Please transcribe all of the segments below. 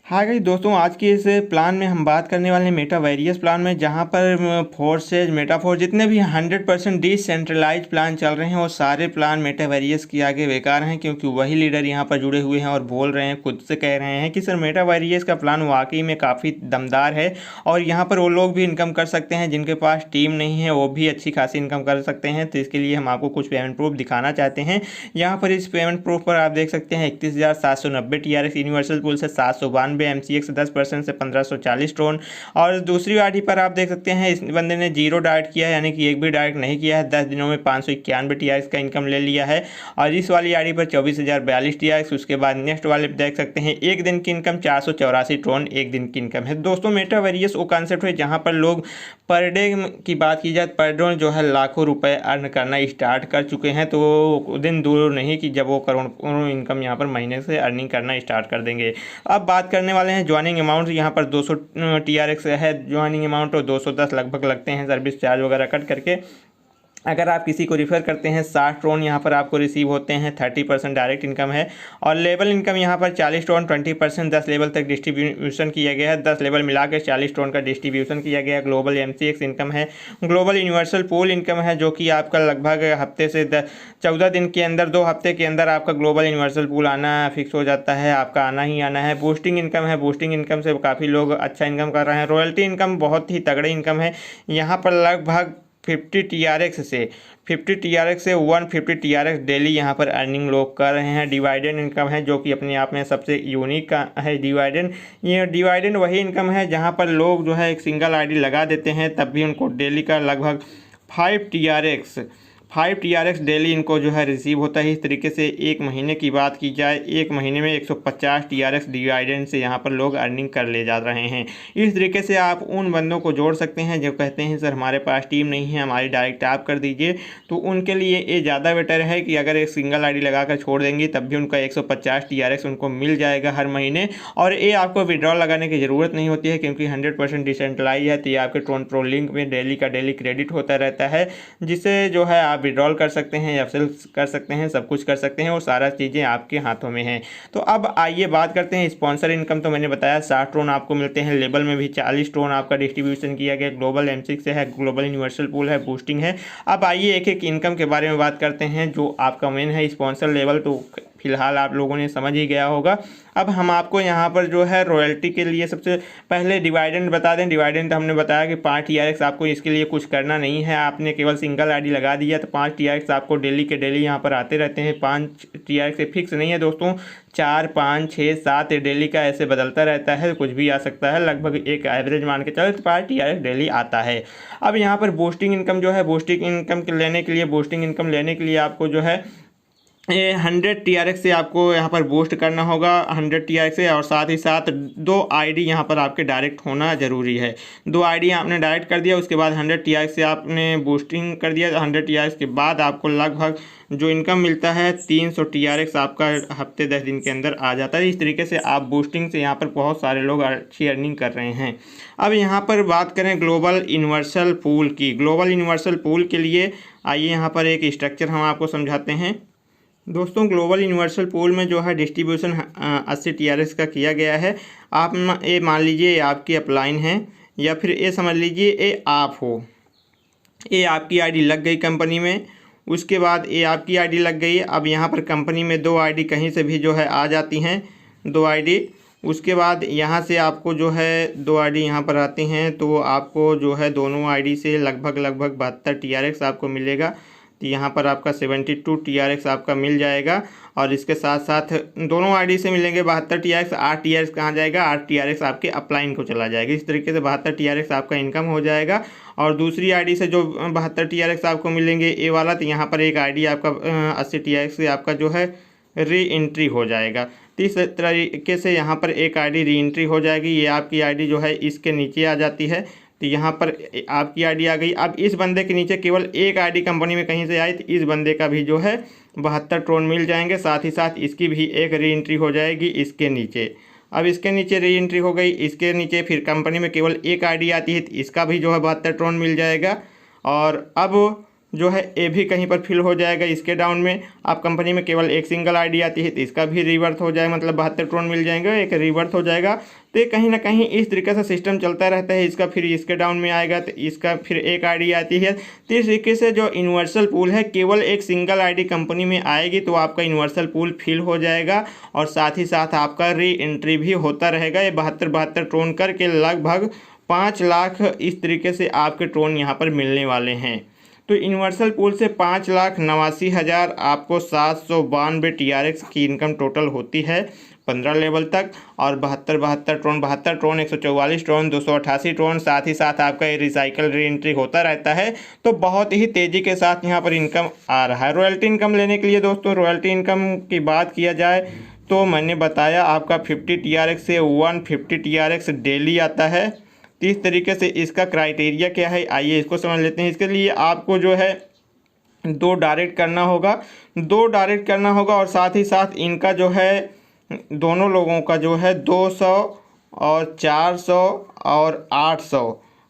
हाँ गाइस दोस्तों, आज के इस प्लान में हम बात करने वाले हैं मेटावेरियस प्लान में, जहाँ पर फोर्सेज मेटाफोर जितने भी 100% डिसेंट्रलाइज प्लान चल रहे हैं वो सारे प्लान मेटावेरियस के आगे बेकार हैं, क्योंकि वही लीडर यहाँ पर जुड़े हुए हैं और बोल रहे हैं, खुद से कह रहे हैं कि सर मेटावेरियस का प्लान वाकई में काफ़ी दमदार है और यहाँ पर वो लोग भी इनकम कर सकते हैं जिनके पास टीम नहीं है, वो भी अच्छी खासी इनकम कर सकते हैं। तो इसके लिए हम आपको कुछ पेमेंट प्रूफ दिखाना चाहते हैं। यहाँ पर इस पेमेंट प्रूफ पर आप देख सकते हैं 31,790 TRX यूनिवर्सल पूल से 792 MCX 10% से 1540 ट्रोन। और दूसरी वाली पर आप देख सकते हैं इस बंदे ने जीरो डायरेक्ट किया है, यानी कि एक भी डायरेक्ट नहीं किया है। 10 दिनों में 591 TRX का इनकम ले लिया है। और इस वाली आईडी पर 24,042 TRX। उसके बाद नेक्स्ट वाले देख सकते हैं एक दिन की इनकम 484 ट्रोन एक दिन की इनकम है। दोस्तों मेटावेरियस वो कॉन्सेप्ट है जहाँ पर लोग पर डे की बात की जाए, पर डे जो है लाखों रुपए अर्न करना स्टार्ट कर चुके हैं। तो दिन दूर नहीं कि जब वो करोड़ों इनकम यहाँ पर महीने से अर्निंग करना स्टार्ट कर देंगे। अब बात करने वाले हैं ज्वाइनिंग अमाउंट। यहाँ पर 200 TRX है ज्वाइनिंग अमाउंट और 210 लगभग लगते हैं सर्विस चार्ज वगैरह कट करके। अगर आप किसी को रिफ़र करते हैं 60 ट्रोन यहाँ पर आपको रिसीव होते हैं। 30% डायरेक्ट इनकम है और लेवल इनकम यहाँ पर 40 ट्रोन 20% 10 लेवल तक डिस्ट्रीब्यूशन किया गया है। 10 लेवल मिला के 40 ट्रोन का डिस्ट्रीब्यूशन किया गया है। ग्लोबल MCX इनकम है, ग्लोबल यूनिवर्सल पूल इनकम है, जो कि आपका लगभग हफ्ते से 14 दिन के अंदर 2 हफ्ते के अंदर आपका ग्लोबल यूनिवर्सल पूल आना फिक्स हो जाता है, आपका आना ही आना है। बूस्टिंग इनकम है, बूस्टिंग इनकम से काफ़ी लोग अच्छा इनकम कर रहे हैं। रॉयल्टी इनकम बहुत ही तगड़ी इनकम है। यहाँ पर लगभग 50 TRX से 150 TRX डेली यहाँ पर अर्निंग लोग कर रहे हैं। डिवाइडेंड इनकम है जो कि अपने आप में सबसे यूनिक का है डिवाइडेंड। ये डिवाइडेंड वही इनकम है जहाँ पर लोग जो है एक सिंगल आईडी लगा देते हैं, तब भी उनको डेली का लगभग 5 TRX डेली इनको जो है रिसीव होता है। इस तरीके से एक महीने की बात की जाए, एक महीने में 150 TRX डिवाइडेंड से यहाँ पर लोग अर्निंग कर ले जा रहे हैं। इस तरीके से आप उन बंदों को जोड़ सकते हैं जो कहते हैं सर हमारे पास टीम नहीं है, हमारी डायरेक्ट आप कर दीजिए। तो उनके लिए ये ज़्यादा बेटर है कि अगर एक सिंगल आईडी लगा कर छोड़ देंगे तब भी उनका 150 TRX उनको मिल जाएगा हर महीने। और ये आपको विड्रॉल लगाने की ज़रूरत नहीं होती है, क्योंकि 100% डिसेंट्रलाइज है। तो ये आपके ट्रोन प्रो लिंक में डेली का डेली क्रेडिट होता रहता है, जिससे जो है आप विड्रॉल कर सकते हैं या सेल कर सकते हैं, सब कुछ कर सकते हैं और सारा चीज़ें आपके हाथों में हैं। तो अब आइए बात करते हैं स्पॉन्सर इनकम। तो मैंने बताया 60 ट्रोन आपको मिलते हैं, लेवल में भी 40 ट्रोन आपका डिस्ट्रीब्यूशन किया गया। ग्लोबल MCX से है, ग्लोबल यूनिवर्सल पूल है, बूस्टिंग है। अब आइए एक एक इनकम के बारे में बात करते हैं। जो आपका मेन है स्पॉन्सर लेवल, तो फिलहाल आप लोगों ने समझ ही गया होगा। अब हम आपको यहाँ पर जो है रॉयल्टी के लिए सबसे पहले डिवाइडेंड बता दें। डिवाइडेंड हमने बताया कि 5 TRX आपको इसके लिए कुछ करना नहीं है, आपने केवल सिंगल आईडी लगा दिया तो 5 TRX आपको डेली के डेली यहाँ पर आते रहते हैं। 5 TRX से फिक्स नहीं है दोस्तों, 4 5 6 7 डेली का ऐसे बदलता रहता है, कुछ भी आ सकता है। लगभग एक एवरेज मान के चले तो 5 TRX डेली आता है। अब यहाँ पर बूस्टिंग इनकम जो है, बूस्टिंग इनकम लेने के लिए आपको जो है ये 100 TRX से आपको यहाँ पर बूस्ट करना होगा, 100 TRX से। और साथ ही साथ 2 आईडी यहाँ पर आपके डायरेक्ट होना ज़रूरी है। 2 आईडी आपने डायरेक्ट कर दिया, उसके बाद 100 TRX से आपने बूस्टिंग कर दिया। 100 TRX के बाद आपको लगभग जो इनकम मिलता है 300 TRX आपका हफ्ते 10 दिन के अंदर आ जाता है। इस तरीके से आप बूस्टिंग से यहाँ पर बहुत सारे लोग अच्छी अर्निंग कर रहे हैं। अब यहाँ पर बात करें ग्लोबल यूनिवर्सल पूल की। ग्लोबल यूनिवर्सल पूल के लिए आइए यहाँ पर एक स्ट्रक्चर हम आपको समझाते हैं। दोस्तों ग्लोबल यूनिवर्सल पूल में जो है डिस्ट्रीब्यूशन 80 TRX का किया गया है। आप ये मान लीजिए ये आपकी अपलाइन है, या फिर ये समझ लीजिए ये आप हो, ये आपकी आईडी लग गई कंपनी में। उसके बाद ये आपकी आईडी लग गई। अब यहाँ पर कंपनी में 2 आईडी कहीं से भी जो है आ जाती हैं, 2 आईडी। उसके बाद यहाँ से आपको जो है 2 आईडी यहाँ पर आती हैं, तो आपको जो है दोनों आईडी से लगभग 72 TRX आपको मिलेगा। तो यहाँ पर आपका 72 TRX आपका मिल जाएगा। और इसके साथ साथ दोनों आईडी से मिलेंगे 72 TRX। 8 TRX कहाँ जाएगा, 8 TRX आपके अपलाइन को चला जाएगा। इस तरीके से 72 TRX आपका इनकम हो जाएगा। और दूसरी आईडी से जो 72 TRX आपको मिलेंगे ए वाला, तो यहाँ पर एक आईडी आपका 80 TRX से आपका जो है री एंट्री हो जाएगा। तो इस तरीके से यहाँ पर एक आईडी री एंट्री हो जाएगी। ये आपकी आईडी जो है इसके नीचे आ जाती है, तो यहाँ पर आपकी आईडी आ गई। अब इस बंदे के नीचे केवल एक आईडी कंपनी में कहीं से आई, तो इस बंदे का भी जो है 72 ट्रोन मिल जाएंगे। साथ ही साथ इसकी भी एक री एंट्री हो जाएगी इसके नीचे। अब इसके नीचे री एंट्री हो गई, इसके नीचे फिर कंपनी में केवल एक आईडी आती है, तो इसका भी जो है 72 ट्रोन मिल जाएगा। और अब जो है ये भी कहीं पर फिल हो जाएगा। इसके डाउन में आप कंपनी में केवल एक सिंगल आईडी आती है तो इसका भी रिवर्थ हो जाएगा, मतलब 72 ट्रोन मिल जाएंगे, एक रिवर्थ हो जाएगा। तो कहीं ना कहीं इस तरीके से सिस्टम चलता रहता है। इसका फिर इसके डाउन में आएगा तो इसका फिर एक आईडी आती है। तो इस तरीके से जो यूनिवर्सल पूल है केवल एक सिंगल आईडी कंपनी में आएगी तो आपका यूनिवर्सल पूल फिल हो जाएगा और साथ ही साथ आपका री एंट्री भी होता रहेगा। ये 72 ट्रोन करके लगभग 5 लाख इस तरीके से आपके ट्रोन यहाँ पर मिलने वाले हैं। तो यूनिवर्सल पूल से 5,89,000 आपको 792 TRX की इनकम टोटल होती है 15 लेवल तक। और 72 ट्रोन 144 ट्रोन 288 ट्रोन, साथ ही साथ आपका ये रिसाइकल री एंट्री होता रहता है। तो बहुत ही तेज़ी के साथ यहाँ पर इनकम आ रहा है। रॉयल्टी इनकम लेने के लिए दोस्तों, रॉयल्टी इनकम की बात किया जाए तो मैंने बताया आपका 50 TRX से 150 TRX डेली आता है। तो इस तरीके से इसका क्राइटेरिया क्या है, आइए इसको समझ लेते हैं। इसके लिए आपको जो है 2 डायरेक्ट करना होगा और साथ ही साथ इनका जो है दोनों लोगों का जो है 200 और 400 और 800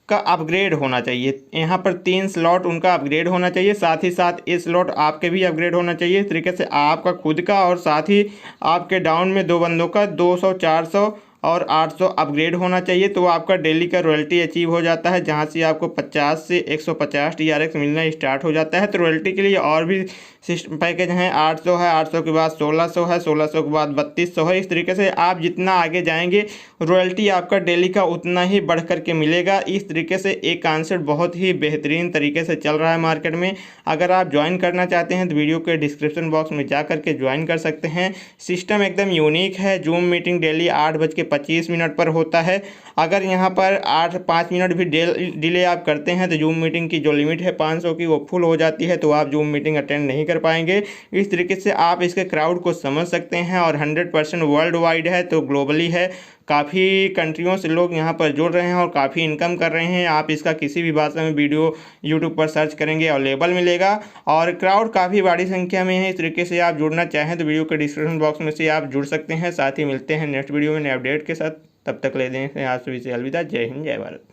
का अपग्रेड होना चाहिए। यहाँ पर 3 स्लॉट उनका अपग्रेड होना चाहिए, साथ ही साथ ये स्लॉट आपके भी अपग्रेड होना चाहिए। इस तरीके से आपका खुद का और साथ ही आपके डाउन में 2 बंदों का 200, 400 और 800 अपग्रेड होना चाहिए। तो आपका डेली का रॉयल्टी अचीव हो जाता है, जहाँ से आपको 50 से 150 TRX मिलना स्टार्ट हो जाता है। तो रॉयल्टी के लिए और भी सिस्टम पैकेज हैं, 800 है, 800 के बाद 1600 है, 1600 के बाद 3200 है। इस तरीके से आप जितना आगे जाएंगे रॉयल्टी आपका डेली का उतना ही बढ़ कर के मिलेगा। इस तरीके से एक कॉन्सेप्ट बहुत ही बेहतरीन तरीके से चल रहा है मार्केट में। अगर आप ज्वाइन करना चाहते हैं तो वीडियो के डिस्क्रिप्शन बॉक्स में जा कर के ज्वाइन कर सकते हैं। सिस्टम एकदम यूनिक है। जूम मीटिंग डेली 8:25 पर होता है। अगर यहाँ पर 5 मिनट भी डिले आप करते हैं तो जूम मीटिंग की जो लिमिट है 500 की वो फुल हो जाती है, तो आप जूम मीटिंग अटेंड नहीं कर पाएंगे। इस तरीके से आप इसके क्राउड को समझ सकते हैं। और 100% वर्ल्ड वाइड है, तो ग्लोबली है। काफ़ी कंट्रियों से लोग यहाँ पर जुड़ रहे हैं और काफ़ी इनकम कर रहे हैं। आप इसका किसी भी भाषा में वीडियो यूट्यूब पर सर्च करेंगे अवेलेबल मिलेगा और क्राउड काफ़ी बड़ी संख्या में है। इस तरीके से आप जुड़ना चाहें तो वीडियो के डिस्क्रिप्शन बॉक्स में से आप जुड़ सकते हैं। साथ ही मिलते हैं नेक्स्ट वीडियो में नए अपडेट के साथ। तब तक ले दें यहाँ से अलविदा। जय हिंद, जय भारत।